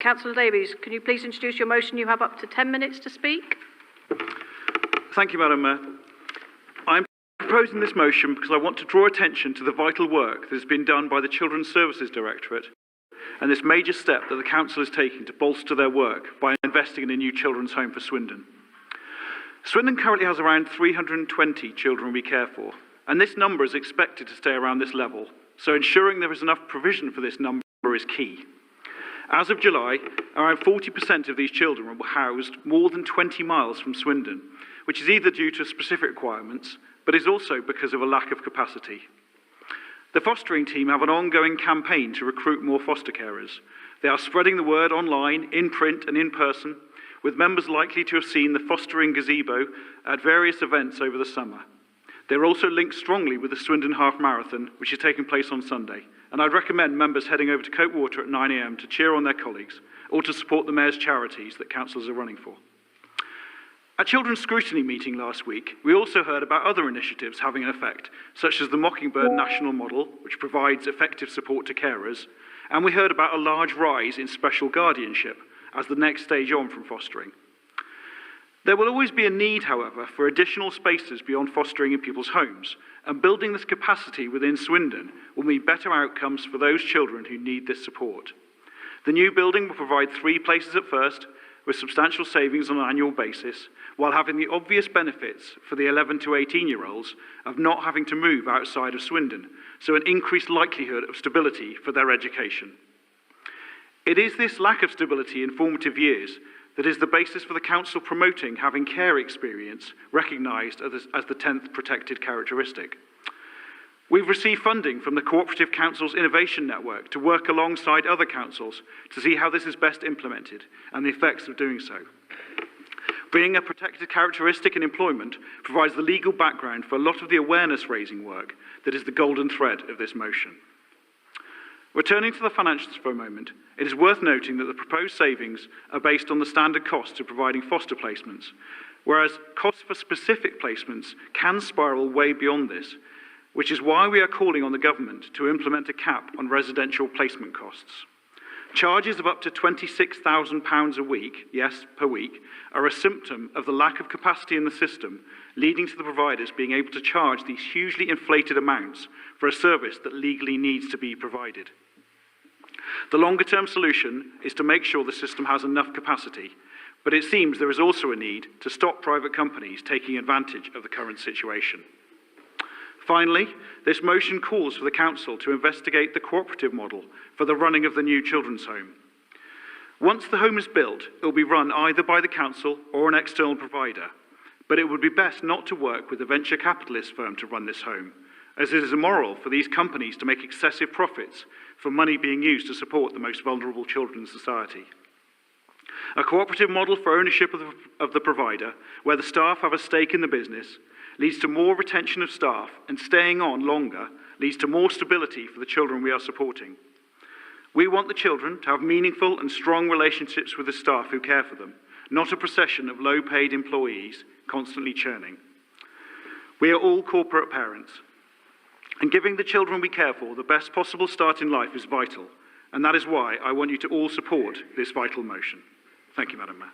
Councillor Davies, can you please introduce your motion? You have up to 10 minutes to speak. Thank you, Madam Mayor. I'm proposing this motion because I want to draw attention to the vital work that has been done by the Children's Services Directorate and this major step that the Council is taking to bolster their work by investing in a new children's home for Swindon. Swindon currently has around 320 children we care for, and this number is expected to stay around this level, so ensuring there is enough provision for this number is key. As of July, around 40% of these children were housed more than 20 miles from Swindon, which is either due to specific requirements, but is also because of a lack of capacity. The fostering team have an ongoing campaign to recruit more foster carers. They are spreading the word online, in print and in person, with members likely to have seen the fostering gazebo at various events over the summer. They're also linked strongly with the Swindon Half Marathon, which is taking place on Sunday, and I'd recommend members heading over to Coke Water at 9 AM to cheer on their colleagues or to support the Mayor's charities that councillors are running for. At Children's Scrutiny meeting last week, we also heard about other initiatives having an effect, such as the Mockingbird National Model, which provides effective support to carers, and we heard about a large rise in special guardianship as the next stage on from fostering. There will always be a need, however, for additional spaces beyond fostering in people's homes, and building this capacity within Swindon will mean better outcomes for those children who need this support. The new building will provide 3 places at first, with substantial savings on an annual basis, while having the obvious benefits for the 11 to 18-year-olds of not having to move outside of Swindon, so an increased likelihood of stability for their education. It is this lack of stability in formative years that is the basis for the Council promoting having care experience recognised as the 10th protected characteristic. We've received funding from the Cooperative Council's Innovation Network to work alongside other councils to see how this is best implemented and the effects of doing so. Being a protected characteristic in employment provides the legal background for a lot of the awareness-raising work that is the golden thread of this motion. Returning to the financials for a moment, it is worth noting that the proposed savings are based on the standard costs of providing foster placements, whereas costs for specific placements can spiral way beyond this, which is why we are calling on the government to implement a cap on residential placement costs. Charges of up to £26,000 a week, yes, per week, are a symptom of the lack of capacity in the system, leading to the providers being able to charge these hugely inflated amounts for a service that legally needs to be provided. The longer-term solution is to make sure the system has enough capacity, but it seems there is also a need to stop private companies taking advantage of the current situation. Finally, this motion calls for the Council to investigate the cooperative model for the running of the new children's home. Once the home is built, it will be run either by the Council or an external provider, but it would be best not to work with a venture capitalist firm to run this home, as it is immoral for these companies to make excessive profits from money being used to support the most vulnerable children in society. A cooperative model for ownership of the provider, where the staff have a stake in the business, leads to more retention of staff, and staying on longer leads to more stability for the children we are supporting. We want the children to have meaningful and strong relationships with the staff who care for them, not a procession of low-paid employees constantly churning. We are all corporate parents, and giving the children we care for the best possible start in life is vital, and that is why I want you to all support this vital motion. Thank you, Madam Mayor.